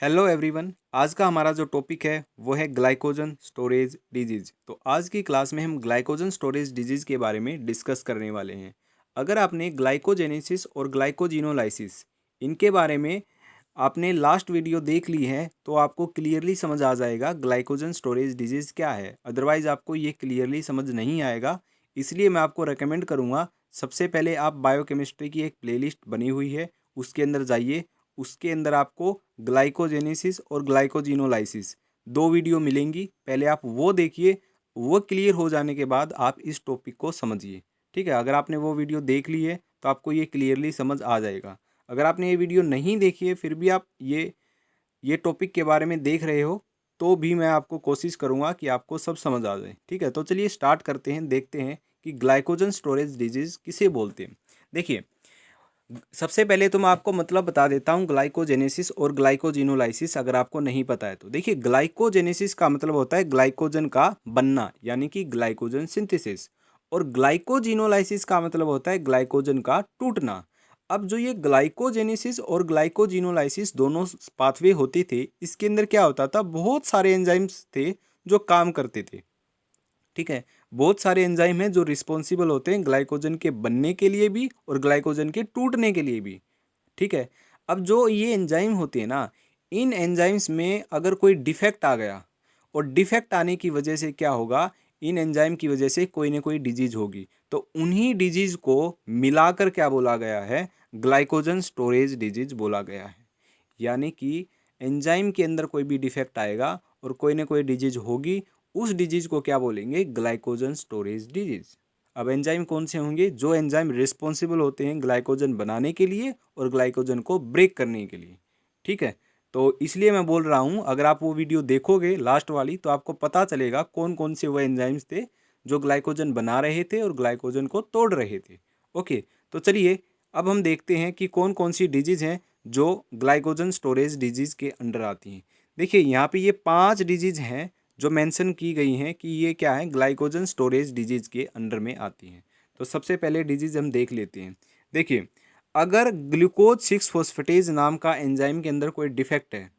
Hello everyone. आज का हमारा जो टॉपिक है वो है ग्लाइकोजन स्टोरेज डिजीज़। तो आज की क्लास में हम ग्लाइकोजन स्टोरेज डिजीज़ के बारे में डिस्कस करने वाले हैं। अगर आपने ग्लाइकोजेनेसिस और ग्लाइकोजिनोलाइसिस इनके बारे में आपने लास्ट वीडियो देख ली है तो आपको क्लियरली समझ आ जाएगा ग्लाइकोजन स्टोरेज डिजीज़ क्या है। अदरवाइज़ आपको ये क्लियरली समझ नहीं आएगा। इसलिए मैं आपको रेकमेंड करूँगा, सबसे पहले आप बायोकेमिस्ट्री की एक प्लेलिस्ट बनी हुई है उसके अंदर जाइए। उसके अंदर आपको ग्लाइकोजेनेसिस और ग्लाइकोजिनोलाइसिस दो वीडियो मिलेंगी। पहले आप वो देखिए। वो क्लियर हो जाने के बाद आप इस टॉपिक को समझिए। ठीक है, अगर आपने वो वीडियो देख ली है तो आपको ये क्लियरली समझ आ जाएगा। अगर आपने ये वीडियो नहीं देखी है फिर भी आप ये टॉपिक के बारे में देख रहे हो तो भी मैं आपको कोशिश करूँगा कि आपको सब समझ आ जाए। ठीक है, तो चलिए स्टार्ट करते हैं, देखते हैं कि ग्लाइकोजन स्टोरेज डिजीज़ किसे बोलते हैं। देखिए, सबसे पहले तो मैं आपको मतलब बता देता हूँ ग्लाइकोजेनेसिस और ग्लाइकोजिनोलाइसिस, अगर आपको नहीं पता है तो। देखिए, ग्लाइकोजेनेसिस का मतलब होता है ग्लाइकोजन का बनना, यानी कि ग्लाइकोजन सिंथेसिस। और ग्लाइकोजिनोलाइसिस का मतलब होता है ग्लाइकोजन का टूटना। अब जो ये ग्लाइकोजेनेसिस और ग्लाइकोजिनोलाइसिस दोनों पाथवे होते थे, इसके अंदर क्या होता था, बहुत सारे एंजाइम्स थे जो काम करते थे। ठीक है, बहुत सारे एंजाइम हैं जो रिस्पॉन्सिबल होते हैं ग्लाइकोजन के बनने के लिए भी और ग्लाइकोजन के टूटने के लिए भी। ठीक है, अब जो ये एंजाइम होते हैं ना, इन एंजाइम्स में अगर कोई डिफेक्ट आ गया, और डिफेक्ट आने की वजह से क्या होगा, इन एंजाइम की वजह से कोई ना कोई डिजीज होगी। तो उन्हीं डिजीज को मिलाकर क्या बोला गया है, ग्लाइकोजन स्टोरेज डिजीज बोला गया है। यानी कि एंजाइम के अंदर कोई भी डिफेक्ट आएगा और कोई ना कोई डिजीज होगी, उस डिजीज को क्या बोलेंगे, ग्लाइकोजन स्टोरेज डिजीज। अब एंजाइम कौन से होंगे, जो एंजाइम रिस्पॉन्सिबल होते हैं ग्लाइकोजन बनाने के लिए और ग्लाइकोजन को ब्रेक करने के लिए। ठीक है, तो इसलिए मैं बोल रहा हूँ, अगर आप वो वीडियो देखोगे लास्ट वाली तो आपको पता चलेगा कौन कौन से वो एंजाइम्स थे जो ग्लाइकोजन बना रहे थे और ग्लाइकोजन को तोड़ रहे थे। ओके, तो चलिए अब हम देखते हैं कि कौन कौन सी डिजीज़ हैं जो ग्लाइकोजन स्टोरेज डिजीज़ के अंडर आती हैं। देखिए, यहाँ पे ये 5 डिजीज़ हैं जो मेंशन की गई हैं कि ये क्या है, ग्लाइकोजन स्टोरेज डिजीज़ के अंडर में आती हैं। तो सबसे पहले डिजीज़ हम देख लेते हैं। देखिए, अगर ग्लूकोज 6 फॉस्फेटेज नाम का एंजाइम के अंदर कोई डिफेक्ट है,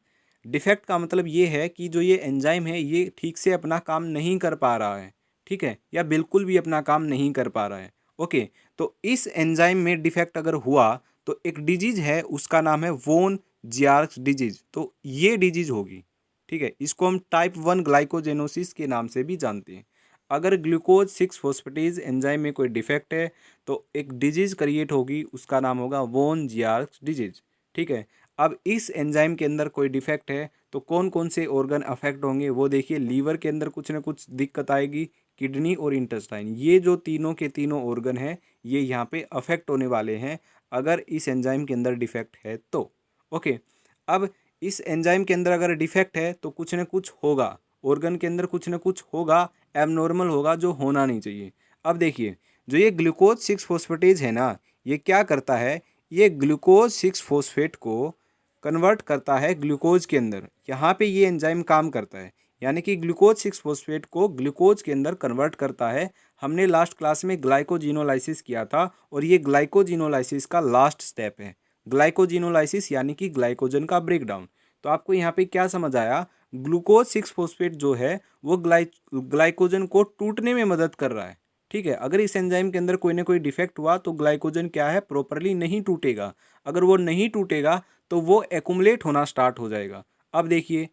डिफेक्ट का मतलब ये है कि जो ये एंजाइम है ये ठीक से अपना काम नहीं कर पा रहा है। ठीक है, या बिल्कुल भी अपना काम नहीं कर पा रहा है। ओके, तो इस एंजाइम में डिफेक्ट अगर हुआ तो एक डिजीज है, उसका नाम है वोन जियार्क्स डिजीज। तो ये डिजीज होगी। ठीक है, इसको हम टाइप 1 ग्लाइकोजेनोसिस के नाम से भी जानते हैं। अगर ग्लूकोज 6 फॉस्फेटेज एंजाइम में कोई डिफेक्ट है तो एक डिजीज क्रिएट होगी, उसका नाम होगा वोन जियार्क्स डिजीज। ठीक है, अब इस एंजाइम के अंदर कोई डिफेक्ट है तो कौन कौन से ऑर्गन अफेक्ट होंगे वो देखिए। लीवर के अंदर कुछ ना कुछ दिक्कत आएगी, किडनी और इंटेस्टाइन, ये जो तीनों के तीनों ऑर्गन हैं ये यहाँ पे अफेक्ट होने वाले हैं अगर इस एंजाइम के अंदर डिफेक्ट है तो। ओके, अब इस एंजाइम के अंदर अगर डिफेक्ट है तो कुछ ना कुछ होगा, ऑर्गन के अंदर कुछ ना कुछ होगा, एबनॉर्मल होगा, जो होना नहीं चाहिए। अब देखिए, जो ये ग्लूकोज 6 फॉस्फेटेज है ना, ये क्या करता है, ये ग्लूकोज 6 फॉस्फेट को कन्वर्ट करता है ग्लूकोज के अंदर। यहाँ पे ये एंजाइम काम करता है, यानी कि ग्लूकोज 6 फॉस्फेट को ग्लूकोज के अंदर कन्वर्ट करता है। हमने लास्ट क्लास में ग्लाइकोजिनोलाइसिस किया था और ये ग्लाइकोजिनोलाइसिस का लास्ट स्टेप है। ग्लाइकोजिनोलाइसिस यानी कि ग्लाइकोजन का ब्रेकडाउन। तो आपको यहाँ पे क्या समझ आया, ग्लूकोज 6 फॉस्फेट जो है वो ग्लाइकोजन को टूटने में मदद कर रहा है। ठीक है, अगर इस एंजाइम के अंदर कोई ना कोई डिफेक्ट हुआ तो ग्लाइकोजन क्या है, प्रॉपरली नहीं टूटेगा। अगर वो नहीं टूटेगा तो वो एक्युमुलेट होना स्टार्ट हो जाएगा। अब देखिए,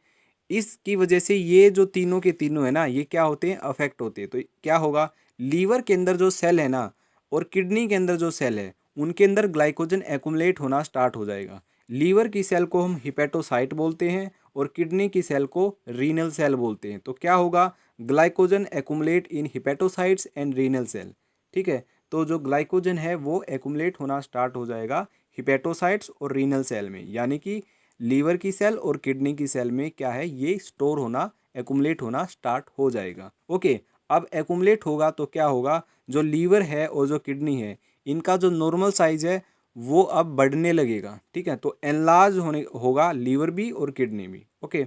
इसकी वजह से ये जो तीनों के तीनों है ना, ये क्या होते हैं, अफेक्ट होते हैं। तो क्या होगा, लीवर के अंदर जो सेल है ना और किडनी के अंदर जो सेल है उनके अंदर ग्लाइकोजन एक्युमुलेट होना स्टार्ट हो जाएगा। लीवर की सेल को हम हिपेटोसाइट बोलते हैं और किडनी की सेल को रीनल सेल बोलते हैं। तो क्या होगा, glycogen accumulate in hepatocytes and renal cell. ठीक है, तो जो ग्लाइकोजन है वो एक्युमुलेट होना स्टार्ट हो जाएगा हिपेटोसाइट्स और रीनल सेल में, यानी कि लीवर की सेल और किडनी की सेल में क्या है, ये स्टोर होना, एक्युमुलेट होना स्टार्ट हो जाएगा। ओके, अब एक्युमुलेट होगा तो क्या होगा, जो लीवर है और जो किडनी है इनका जो नॉर्मल साइज है वो अब बढ़ने लगेगा। ठीक है, तो एनलार्ज होने होगा लीवर भी और किडनी भी। ओके,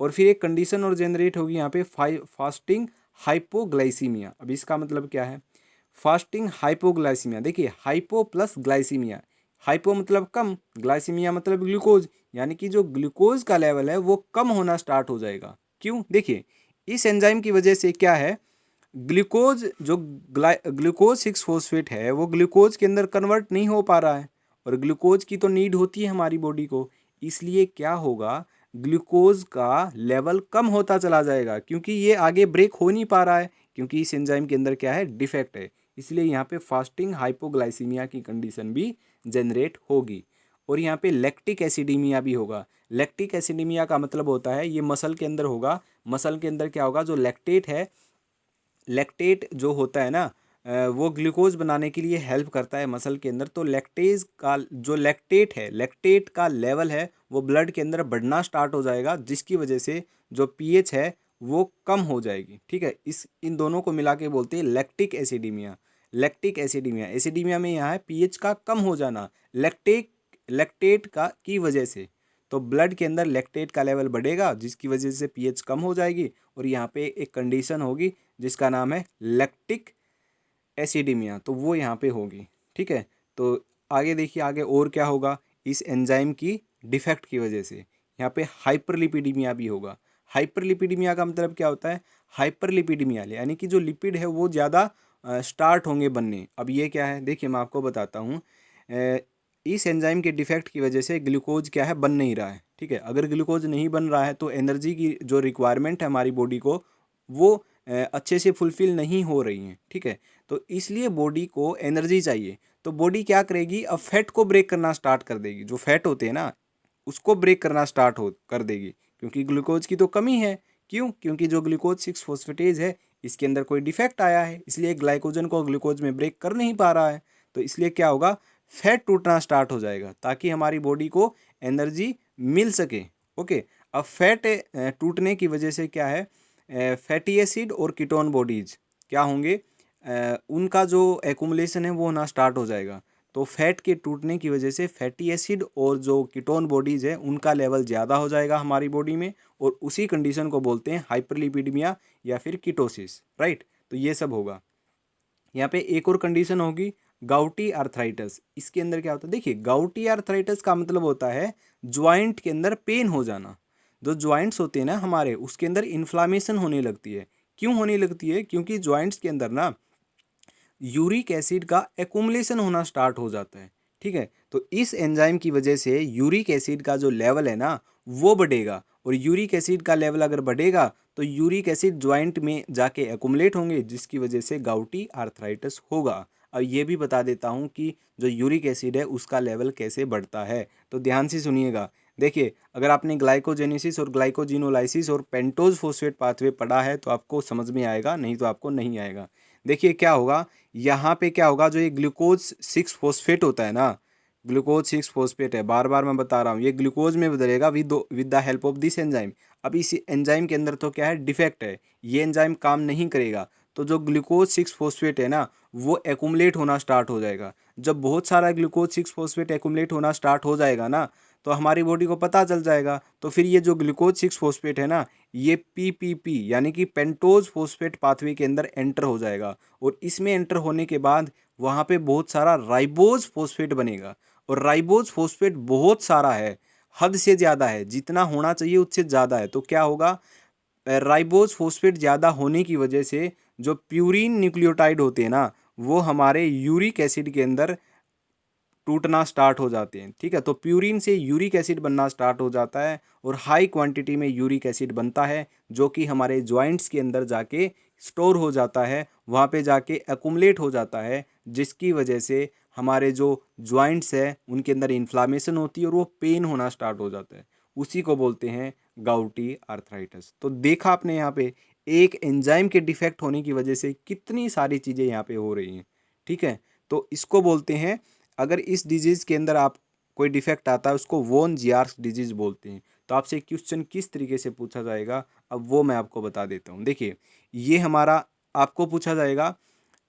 और फिर एक कंडीशन और जनरेट होगी यहाँ पे, फास्टिंग हाइपोग्लाइसीमिया। अब इसका मतलब क्या है, फास्टिंग हाइपोग्लाइसीमिया। देखिए, हाइपो प्लस ग्लाइसीमिया, हाइपो मतलब कम, ग्लाइसीमिया मतलब ग्लूकोज, यानी कि जो ग्लूकोज का लेवल है वो कम होना स्टार्ट हो जाएगा। क्यों? देखिए, इस एंजाइम की वजह से क्या है, ग्लूकोज जो ग्लूकोज सिक्स फोस्फेट है वो ग्लूकोज के अंदर कन्वर्ट नहीं हो पा रहा है, और ग्लूकोज की तो नीड होती है हमारी बॉडी को। इसलिए क्या होगा, ग्लूकोज का लेवल कम होता चला जाएगा, क्योंकि ये आगे ब्रेक हो नहीं पा रहा है, क्योंकि इस एंजाइम के अंदर क्या है, डिफेक्ट है। इसलिए यहाँ पे फास्टिंग हाइपोग्लाइसीमिया की कंडीशन भी जनरेट होगी। और यहाँ पे लैक्टिक एसिडीमिया भी होगा। लैक्टिक एसिडीमिया का मतलब होता है ये मसल के अंदर होगा। मसल के अंदर क्या होगा, जो लैक्टेट है, लैक्टेट जो होता है ना, वो ग्लूकोज बनाने के लिए हेल्प करता है मसल के अंदर। तो लैक्टेज का जो लैक्टेट है, लैक्टेट का लेवल है वो ब्लड के अंदर बढ़ना स्टार्ट हो जाएगा, जिसकी वजह से जो पीएच है वो कम हो जाएगी। ठीक है, इन दोनों को मिला के बोलते हैं lactic acidaemia. Lactic acidaemia, acidaemia में यहाँ है पीएच का कम हो जाना, लैक्टेट लैक्टेट का की वजह से। तो ब्लड के अंदर लैक्टेट का लेवल बढ़ेगा, जिसकी वजह से पीएच कम हो जाएगी, और यहाँ पे एक कंडीशन होगी जिसका नाम है लैक्टिक एसिडीमिया, तो वो यहाँ पे होगी। ठीक है, तो आगे देखिए, आगे और क्या होगा, इस एंजाइम की डिफेक्ट की वजह से यहाँ पे हाइपरलिपिडीमिया भी होगा। हाइपरलिपिडीमिया का मतलब क्या होता है, हाइपरलिपिडीमिया यानी कि जो लिपिड है वो ज़्यादा स्टार्ट होंगे बनने। अब ये क्या है, देखिए मैं आपको बताता हूँ। इस एंजाइम के डिफेक्ट की वजह से ग्लूकोज क्या है, बन नहीं रहा है। ठीक है, अगर ग्लूकोज नहीं बन रहा है तो एनर्जी की जो रिक्वायरमेंट है हमारी बॉडी को, वो अच्छे से फुलफ़िल नहीं हो रही हैं। ठीक है, तो इसलिए बॉडी को एनर्जी चाहिए। तो बॉडी क्या करेगी, अब फैट को ब्रेक करना स्टार्ट कर देगी। जो फैट होते हैं ना, उसको ब्रेक करना स्टार्ट हो कर देगी, क्योंकि ग्लूकोज की तो कमी है। क्यों? क्योंकि जो ग्लूकोज सिक्स फोस्फेटेज है, इसके अंदर कोई डिफेक्ट आया है, इसलिए ग्लाइकोजन को ग्लूकोज में ब्रेक कर नहीं पा रहा है। तो इसलिए क्या होगा, फैट टूटना स्टार्ट हो जाएगा, ताकि हमारी बॉडी को एनर्जी मिल सके। ओके, अब फैट टूटने की वजह से क्या है, फैटी एसिड और कीटोन बॉडीज क्या होंगे, उनका जो एक्यूमुलेशन है वो होना स्टार्ट हो जाएगा। तो फैट के टूटने की वजह से फैटी एसिड और जो कीटोन बॉडीज़ है उनका लेवल ज़्यादा हो जाएगा हमारी बॉडी में, और उसी कंडीशन को बोलते हैं हाइपरलिपिडमिया या फिर कीटोसिस। राइट, तो ये सब होगा। यहाँ पे एक और कंडीशन होगी, गाउटी आर्थराइटिस। इसके अंदर क्या होता है, देखिए गाउटी आर्थराइटिस का मतलब होता है ज्वाइंट के अंदर पेन हो जाना। जो ज्वाइंट्स होते हैं ना हमारे, उसके अंदर इन्फ्लामेशन होने लगती है। क्यों होने लगती है? क्योंकि ज्वाइंट्स के अंदर ना यूरिक एसिड का एक्युमुलेशन होना स्टार्ट हो जाता है। ठीक है, तो इस एंजाइम की वजह से यूरिक एसिड का जो लेवल है ना वो बढ़ेगा, और यूरिक एसिड का लेवल अगर बढ़ेगा तो यूरिक एसिड ज्वाइंट में जाके एक्युमुलेट होंगे, जिसकी वजह से गाउटी आर्थराइटिस होगा। अब ये भी बता देता हूँ कि जो यूरिक एसिड है उसका लेवल कैसे बढ़ता है, तो ध्यान से सुनिएगा। देखिए, अगर आपने ग्लाइकोजेनेसिस और ग्लाइकोजिनोलाइसिस और पेंटोज फोस्फेट पाथवे पढ़ा है तो आपको समझ में आएगा, नहीं तो आपको नहीं आएगा। देखिए क्या होगा, यहाँ पे क्या होगा, जो ये ग्लूकोज सिक्स फोस्फेट होता है ना, ग्लूकोज सिक्स फोस्फेट है, बार बार मैं बता रहा हूँ, ये ग्लूकोज में बदलेगा with the help of this enzyme. अब इस एंजाइम के अंदर तो क्या है, डिफेक्ट है, ये एंजाइम काम नहीं करेगा। तो जो ग्लूकोज सिक्स फोस्फेट है ना वो एक्युमुलेट होना स्टार्ट हो जाएगा। जब बहुत सारा ग्लूकोज सिक्स फोस्फेट एक्युमुलेट होना स्टार्ट हो जाएगा ना, तो हमारी बॉडी को पता चल जाएगा। तो फिर ये जो ग्लूकोज सिक्स फोस्फेट है ना, ये पीपीपी यानी कि पेंटोज फोस्फेट पाथवे के अंदर एंटर हो जाएगा, और इसमें एंटर होने के बाद वहाँ पे बहुत सारा राइबोज फोस्फेट बनेगा। और राइबोज फोस्फेट बहुत सारा है, हद से ज़्यादा है, जितना होना चाहिए उससे ज़्यादा है। तो क्या होगा, राइबोज फोस्फेट ज़्यादा होने की वजह से जो प्यूरिन न्यूक्लियोटाइड होते हैं ना, वो हमारे यूरिक एसिड के अंदर टूटना स्टार्ट हो जाते हैं। ठीक है, तो प्यूरिन से यूरिक एसिड बनना स्टार्ट हो जाता है, और हाई क्वांटिटी में यूरिक एसिड बनता है, जो कि हमारे जॉइंट्स के अंदर जाके स्टोर हो जाता है, वहाँ पे जाके एक्युमुलेट हो जाता है, जिसकी वजह से हमारे जो जॉइंट्स है उनके अंदर इन्फ्लामेशन होती है और वो पेन होना स्टार्ट हो जाता है। उसी को बोलते हैं गाउटी आर्थराइटिस। तो देखा आपने यहाँ पे एक एंजाइम के डिफेक्ट होने की वजह से कितनी सारी चीज़ें यहाँ पे हो रही हैं। ठीक है, तो इसको बोलते हैं, अगर इस डिजीज़ के अंदर आप कोई डिफेक्ट आता है उसको वोन जियार्स डिजीज़ बोलते हैं। तो आपसे क्वेश्चन किस तरीके से पूछा जाएगा, अब वो मैं आपको बता देता हूँ। देखिए, ये हमारा आपको पूछा जाएगा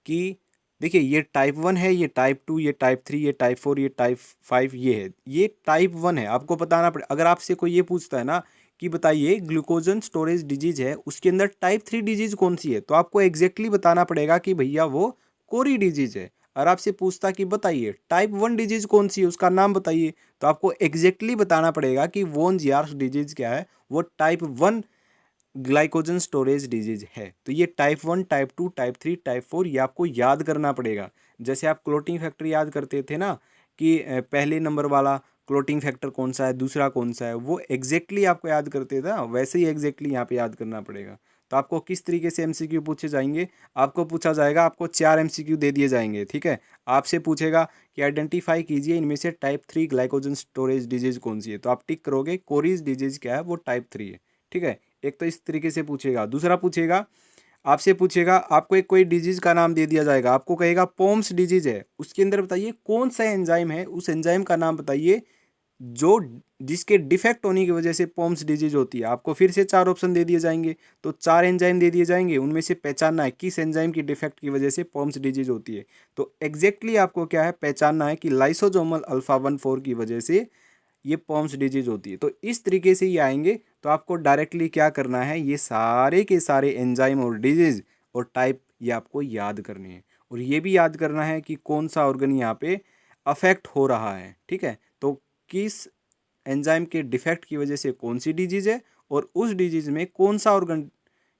कि देखिए ये टाइप 1 है, ये टाइप 2, ये टाइप 3, ये टाइप 4, ये टाइप 5, ये है, ये टाइप 1 है। आपको बताना पड़े, अगर आपसे कोई ये पूछता है ना कि बताइए ग्लूकोजन स्टोरेज डिजीज़ है उसके अंदर टाइप 3 डिजीज़ कौन सी है, तो आपको एग्जैक्टली बताना पड़ेगा कि भैया वो कोरी डिजीज़ है। और आपसे पूछता कि बताइए टाइप 1 डिजीज कौन सी है, उसका नाम बताइए, तो आपको एग्जैक्टली बताना पड़ेगा कि वोन जियार्स डिजीज क्या है, वो टाइप 1 ग्लाइकोजन स्टोरेज डिजीज है। तो ये टाइप 1, टाइप 2, टाइप 3, टाइप 4 ये आपको याद करना पड़ेगा। जैसे आप क्लोटिंग फैक्टर याद करते थे ना कि पहले नंबर वाला क्लोटिंग फैक्टर कौन सा है, दूसरा कौन सा है, वो एग्जैक्टली आपको याद करते थे ना, वैसे ही एग्जैक्टली यहाँ पे याद करना पड़ेगा। तो आपको किस तरीके से एमसीक्यू पूछे जाएंगे, आपको पूछा जाएगा, आपको 4 एमसीक्यू दे दिए जाएंगे, ठीक है। आपसे पूछेगा कि आइडेंटिफाई कीजिए इनमें से टाइप 3 ग्लाइकोजन स्टोरेज डिजीज कौन सी है, तो आप टिक करोगे कोरीज डिजीज क्या है, वो टाइप 3 है, ठीक है। एक तो इस तरीके से पूछेगा। दूसरा पूछेगा, आपसे पूछेगा, आपको एक कोई डिजीज का नाम दे दिया जाएगा, आपको कहेगा पोम्स डिजीज है, उसके अंदर बताइए कौन सा एंजाइम है, उस एंजाइम का नाम बताइए जो जिसके डिफेक्ट होने की वजह से पोम्स डिजीज होती है। आपको फिर से 4 ऑप्शन दे दिए जाएंगे, तो 4 एंजाइम दे दिए जाएंगे, उनमें से पहचानना है किस एंजाइम की डिफेक्ट की वजह से पोम्स डिजीज होती है। तो एग्जैक्टली आपको क्या है, पहचानना है कि लाइसोसोमल अल्फा 1,4 की वजह से ये पॉम्स डिजीज होती है। तो इस तरीके से ये आएंगे। तो आपको डायरेक्टली क्या करना है, ये सारे के सारे एंजाइम और डिजीज और टाइप ये आपको याद करने हैं, और ये भी याद करना है कि कौन सा ऑर्गन यहाँ पे अफेक्ट हो रहा है, ठीक है। तो किस एंजाइम के डिफेक्ट की वजह से कौन सी डिजीज है, और उस डिजीज में कौन सा ऑर्गन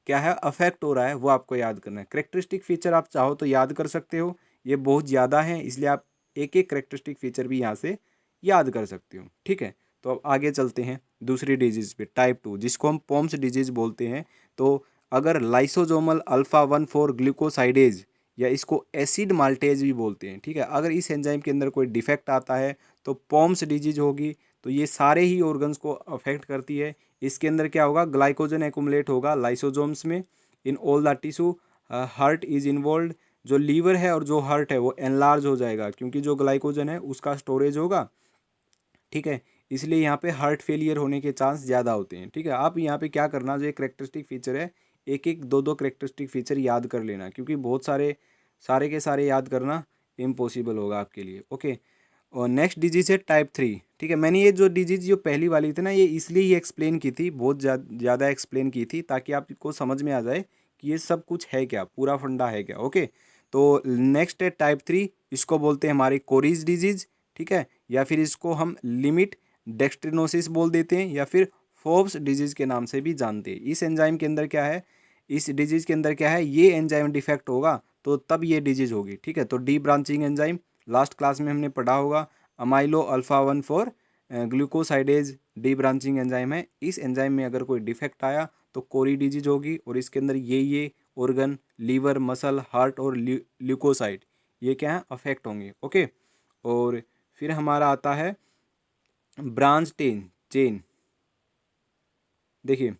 क्या है अफेक्ट हो रहा है, वो आपको याद करना है। करेक्टरिस्टिक फीचर आप चाहो तो याद कर सकते हो, ये बहुत ज़्यादा है, इसलिए आप एक एक करेक्टरिस्टिक फीचर भी यहाँ से याद कर सकते हो, ठीक है। तो अब आगे चलते हैं दूसरी डिजीज पे, टाइप 2, जिसको हम पॉम्स डिजीज बोलते हैं। तो अगर लाइसोसोमल अल्फा 1,4 ग्लूकोसाइडेज, या इसको एसिड माल्टेज भी बोलते हैं, ठीक है, अगर इस एंजाइम के अंदर कोई डिफेक्ट आता है तो पॉम्स डिजीज होगी। तो ये सारे ही ऑर्गन्स को अफेक्ट करती है। इसके अंदर क्या होगा, ग्लाइकोजन एक्युमुलेट होगा लाइसोसोम्स में in all the tissue, heart is involve. जो लीवर है और जो हार्ट है वो एनलार्ज हो जाएगा, क्योंकि जो ग्लाइकोजन है उसका स्टोरेज होगा, ठीक है। इसलिए यहाँ पे हार्ट फेलियर होने के चांस ज़्यादा होते हैं, ठीक है। आप यहाँ पे क्या करना, जो एक करेक्टरिस्टिक फीचर है, एक एक दो दो करेक्टरिस्टिक फीचर याद कर लेना, क्योंकि बहुत सारे सारे के सारे याद करना इम्पॉसिबल होगा आपके लिए, ओके। और नेक्स्ट डिजीज है टाइप 3, ठीक है। मैंने ये जो डिजीज जो पहली वाली थी ना, ये इसलिए ही एक्सप्लेन की थी, बहुत ज़्यादा एक्सप्लेन की थी, ताकि आपको समझ में आ जाए कि ये सब कुछ है क्या, पूरा फंडा है क्या, ओके। तो नेक्स्ट है टाइप 3, इसको बोलते हैं हमारी कोरीज डिजीज, ठीक है, या फिर इसको हम लिमिट डेक्सट्रिनोसिस बोल देते हैं, या फिर फोब्स डिजीज के नाम से भी जानते हैं। इस एंजाइम के अंदर क्या है, इस डिजीज के अंदर क्या है, ये एंजाइम डिफेक्ट होगा तो तब ये डिजीज होगी, ठीक है। तो D branching enzyme last class में हमने पढ़ा होगा, अमाइलो alpha 1,4 glucosidase D branching enzyme है। इस एंजाइम में अगर कोई डिफेक्ट आया तो कोरी डिजीज होगी, और इसके अंदर ये ऑर्गन लीवर, मसल, हार्ट और ल्यूकोसाइड ये क्या है अफेक्ट होंगे, ओके। और फिर हमारा आता है ब्रांच चेन। देखिए,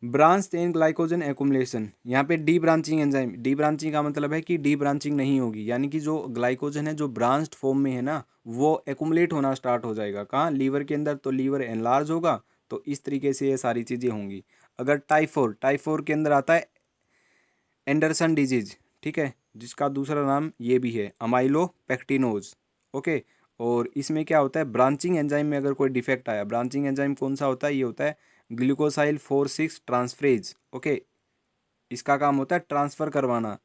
ब्रांच चेन ग्लाइकोजन एक्युमुलेशन, यहाँ पे D branching enzyme, D branching का मतलब है कि डी ब्रांचिंग नहीं होगी, यानी कि जो ग्लाइकोजन है जो ब्रांच्ड फॉर्म में है ना, वो एक्युमुलेट होना स्टार्ट हो जाएगा। कहाँ, लीवर के अंदर, तो लीवर एनलार्ज होगा। तो इस तरीके से ये सारी चीज़ें होंगी। अगर टाइप 4 के अंदर आता है एंडरसन डिजीज, ठीक है, जिसका दूसरा नाम ये भी है अमाइलो पेक्टिनोज, ओके। और इसमें क्या होता है, ब्रांचिंग एंजाइम में अगर कोई डिफेक्ट आया, ब्रांचिंग एंजाइम कौन सा होता है, ये होता है ग्लूकोसाइल 4,6 ट्रांसफरेज, ओके। इसका काम होता है ट्रांसफ़र करवाना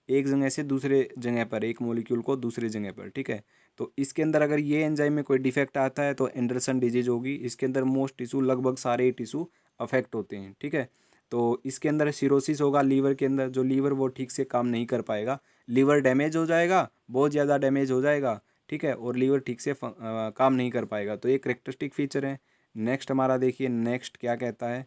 एक जगह से दूसरे जगह पर, एक मॉलिक्यूल को दूसरे जगह पर, ठीक है। तो इसके अंदर अगर ये एंजाइम में कोई डिफेक्ट आता है तो एंडरसन डिजीज होगी। इसके अंदर मोस्ट टिश्यू, लगभग सारे टिश्यू अफेक्ट होते हैं, ठीक है। तो इसके अंदर सिरोसिस होगा लीवर के अंदर, जो लीवर वो ठीक से काम नहीं कर पाएगा, लीवर डैमेज हो जाएगा, बहुत ज़्यादा डैमेज हो जाएगा, ठीक है, और लीवर ठीक से काम नहीं कर पाएगा। तो ये करेक्टरिस्टिक फीचर है। नेक्स्ट हमारा देखिए, नेक्स्ट क्या कहता है,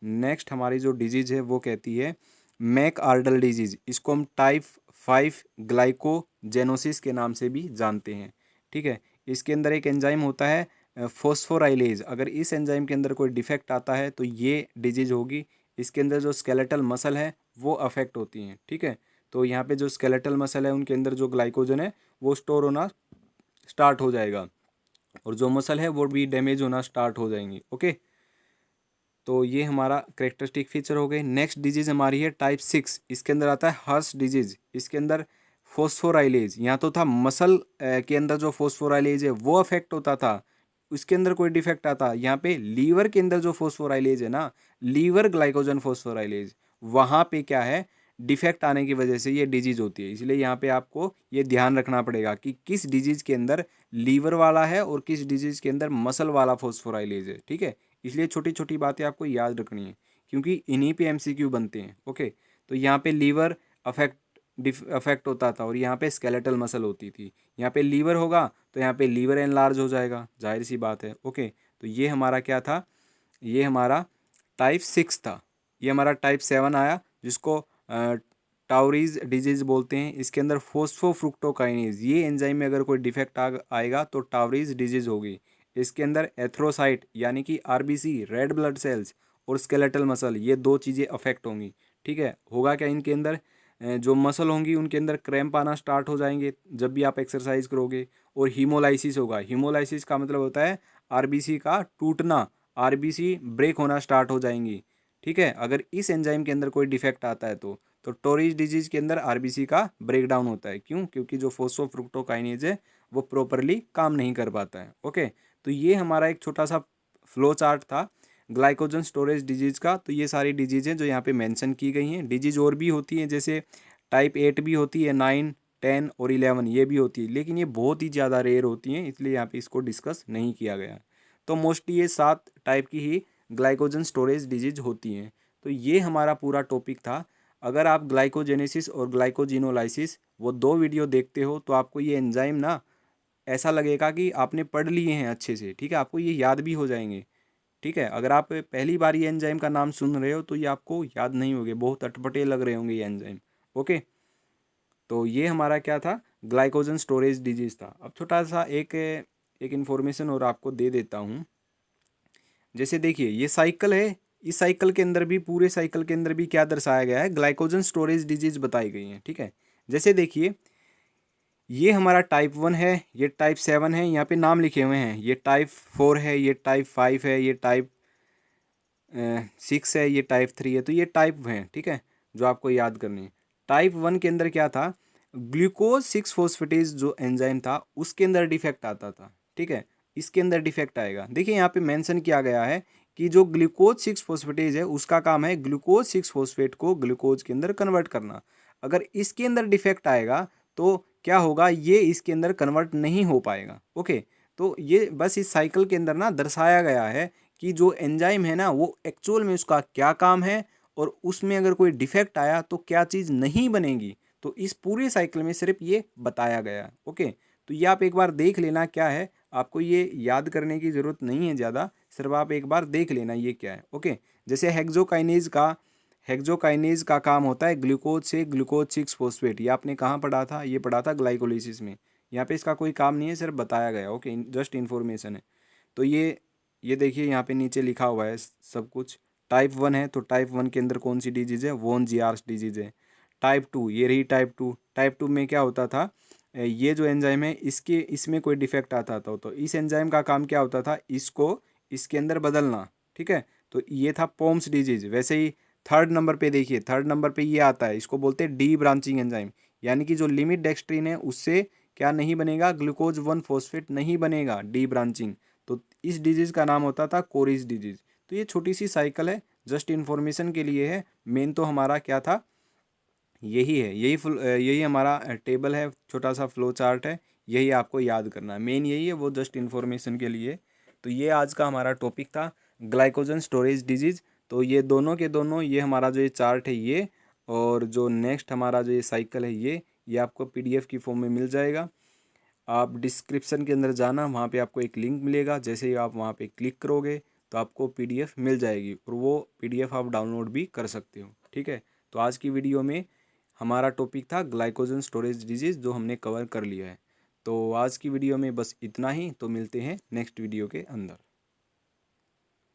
नेक्स्ट हमारी जो डिजीज़ है वो कहती है मैक आर्डल डिजीज़। इसको हम टाइप 5 ग्लाइकोजेनोसिस के नाम से भी जानते हैं, ठीक है। इसके अंदर एक एंजाइम होता है फॉस्फोराइलेज, अगर इस एंजाइम के अंदर कोई डिफेक्ट आता है तो ये डिजीज़ होगी। इसके अंदर जो स्केलेटल मसल है वो अफेक्ट होती हैं, ठीक है। तो यहाँ पे जो स्केलेटल मसल है उनके अंदर जो ग्लाइकोजन है वो स्टोर होना स्टार्ट हो जाएगा, और जो मसल है वो भी डैमेज होना स्टार्ट हो जाएंगी, ओके। तो ये हमारा करेक्टरिस्टिक फीचर हो गए। नेक्स्ट डिजीज हमारी है टाइप 6, इसके अंदर आता है हर्स डिजीज। इसके अंदर फोस्फोराइलेज, यहाँ तो था मसल के अंदर जो फोस्फोराइलेज है वो अफेक्ट होता था, उसके अंदर कोई डिफेक्ट आता। यहाँ पे लीवर के अंदर जो फोस्फोराइलेज है ना, लीवर ग्लाइकोजन फोस्फोराइलेज, वहाँ पे क्या है डिफेक्ट आने की वजह से ये डिजीज़ होती है। इसलिए यहाँ पे आपको ये ध्यान रखना पड़ेगा कि किस डिजीज़ के अंदर लीवर वाला है और किस डिजीज़ के अंदर मसल वाला फॉस्फोराइलेज है, ठीक है। इसलिए छोटी छोटी बातें आपको याद रखनी है, क्योंकि इन्हीं पे एमसीक्यू बनते हैं। ओके, तो यहाँ पे लीवर अफेक्ट अफेक्ट होता था और यहाँ पे स्केलेटल मसल होती थी। यहाँ पे लीवर होगा तो यहाँ पे लीवर एनलार्ज हो जाएगा, जाहिर सी बात है। ओके, तो ये हमारा क्या था, ये हमारा टाइप 6 था। ये हमारा टाइप 7 आया, जिसको टाउरीज डिजीज़ बोलते हैं। इसके अंदर फोस्फोफ्रुक्टोकाइनेज, ये एंजाइम में अगर कोई डिफेक्ट आएगा तो टाउरीज डिजीज़ होगी। इसके अंदर एथ्रोसाइट यानी कि आरबीसी, रेड ब्लड सेल्स और स्केलेटल मसल, ये दो चीज़ें अफेक्ट होंगी, ठीक है। होगा क्या इनके अंदर, जो मसल होंगी उनके अंदर क्रैम्प आना स्टार्ट हो जाएंगे जब भी आप एक्सरसाइज करोगे। और हीमोलाइसिस होगा। हीमोलाइसिस का मतलब होता है आरबीसी का टूटना, आरबीसी ब्रेक होना स्टार्ट हो जाएंगी, ठीक है। अगर इस एंजाइम के अंदर कोई डिफेक्ट आता है तो टोरेज डिजीज के अंदर आरबीसी का ब्रेक डाउन होता है। क्यों? क्योंकि जो फोस्फोफ्रुक्टोकाइनेज है वो प्रॉपरली काम नहीं कर पाता है। ओके, तो ये हमारा एक छोटा सा फ्लो चार्ट था ग्लाइकोजन स्टोरेज डिजीज़ का। तो ये सारी डिजीज़ हैं जो यहाँ पे मेंशन की गई हैं। डिजीज़ और भी होती हैं, जैसे टाइप 8 भी होती है, 9, 10 और 11 ये भी होती है, लेकिन ये बहुत ही ज़्यादा रेयर होती हैं, इसलिए यहाँ पे इसको डिस्कस नहीं किया गया। तो मोस्टली ये 7 टाइप की ही ग्लाइकोजन स्टोरेज डिजीज होती हैं। तो ये हमारा पूरा टॉपिक था। अगर आप ग्लाइकोजेनेसिस और ग्लाइकोजिनोलाइसिस वो दो वीडियो देखते हो तो आपको ये एंजाइम ना ऐसा लगेगा कि आपने पढ़ लिए हैं अच्छे से, ठीक है। आपको ये याद भी हो जाएंगे, ठीक है। अगर आप पहली बार ये एंजाइम का नाम सुन रहे हो तो ये आपको याद नहीं होंगे, बहुत अटपटे लग रहे होंगे ये एंजाइम। ओके, तो ये हमारा क्या था, ग्लाइकोजन स्टोरेज डिजीज था। अब छोटा सा एक इन्फॉर्मेशन और आपको दे देता हूँ। जैसे देखिए ये साइकिल है, इस साइकिल के अंदर भी, पूरे साइकिल के अंदर भी क्या दर्शाया गया है, ग्लाइकोजन स्टोरेज डिजीज बताई गई हैं, ठीक है। जैसे देखिए ये हमारा टाइप 1 है, ये टाइप 7 है, यहाँ पे नाम लिखे हुए हैं, ये टाइप 4 है, ये टाइप 5 है, ये टाइप 6 है, ये टाइप 3 है। तो ये टाइप हैं, ठीक है, जो आपको याद करनी है। टाइप 1 के अंदर क्या था, ग्लूकोज 6 फॉस्फेटेज जो एंजाइम था उसके अंदर डिफेक्ट आता था, ठीक है। इसके अंदर डिफेक्ट आएगा। देखिए यहाँ पे मेंशन किया गया है कि जो ग्लूकोज 6 फॉस्फेटेज है उसका काम है ग्लूकोज 6 फॉस्फेट को ग्लूकोज के अंदर कन्वर्ट करना। अगर इसके अंदर डिफेक्ट आएगा तो क्या होगा, ये इसके अंदर कन्वर्ट नहीं हो पाएगा। ओके, तो ये बस इस साइकिल के अंदर ना दर्शाया गया है कि जो एंजाइम है ना वो एक्चुअल में उसका क्या काम है, और उसमें अगर कोई डिफेक्ट आया तो क्या चीज़ नहीं बनेगी। तो इस पूरे साइकिल में सिर्फ ये बताया गया है। ओके, तो ये आप एक बार देख लेना क्या है, आपको ये याद करने की ज़रूरत नहीं है ज़्यादा, सिर्फ आप एक बार देख लेना ये क्या है। ओके, जैसे हेक्सोकाइनेज का काम होता है ग्लूकोज से ग्लूकोज 6 फॉस्फेट। ये आपने कहाँ पढ़ा था, ये पढ़ा था ग्लाइकोलिसिस में। यहाँ पे इसका कोई काम नहीं है, सिर्फ बताया गया। ओके, जस्ट इन्फॉर्मेशन है। तो ये देखिए यहाँ पे नीचे लिखा हुआ है सब कुछ। टाइप 1 है तो टाइप 1 के अंदर कौन सी डिजीज़ है, वोन जियार्स डिजीज़ है। टाइप 2, ये रही टाइप 2। टाइप 2 में क्या होता था, ये जो एंजाइम है इसमें कोई डिफेक्ट आता था तो इस एंजाइम का काम क्या होता था, इसको इसके अंदर बदलना, ठीक है। तो ये था पोम्स डिजीज। वैसे ही थर्ड नंबर पे देखिए, थर्ड नंबर पे ये आता है, इसको बोलते हैं डी ब्रांचिंग एंजाइम, यानी कि जो लिमिट डेक्स्ट्रीन है उससे क्या नहीं बनेगा, ग्लूकोज 1 फॉस्फेट नहीं बनेगा, डी ब्रांचिंग। तो इस डिजीज़ का नाम होता था कोरिस डिजीज़। तो ये छोटी सी साइकिल है, जस्ट इन्फॉर्मेशन के लिए है। मेन तो हमारा क्या था, यही है, यही हमारा टेबल है, छोटा सा फ्लो चार्ट है, यही आपको याद करना है। मेन यही है, वो जस्ट इन्फॉर्मेशन के लिए। तो ये आज का हमारा टॉपिक था, ग्लाइकोजन स्टोरेज डिजीज़। तो ये दोनों के दोनों, ये हमारा जो ये चार्ट है ये, और जो नेक्स्ट हमारा जो ये साइकिल है ये आपको पीडीएफ की फॉर्म में मिल जाएगा। आप डिस्क्रिप्शन के अंदर जाना, वहाँ पे आपको एक लिंक मिलेगा, जैसे ही आप वहाँ पे क्लिक करोगे तो आपको पीडीएफ मिल जाएगी, और वो पीडीएफ आप डाउनलोड भी कर सकते हो, ठीक है। तो आज की वीडियो में हमारा टॉपिक था ग्लाइकोजन स्टोरेज डिजीज़, जो हमने कवर कर लिया है। तो आज की वीडियो में बस इतना ही, तो मिलते हैं नेक्स्ट वीडियो के अंदर।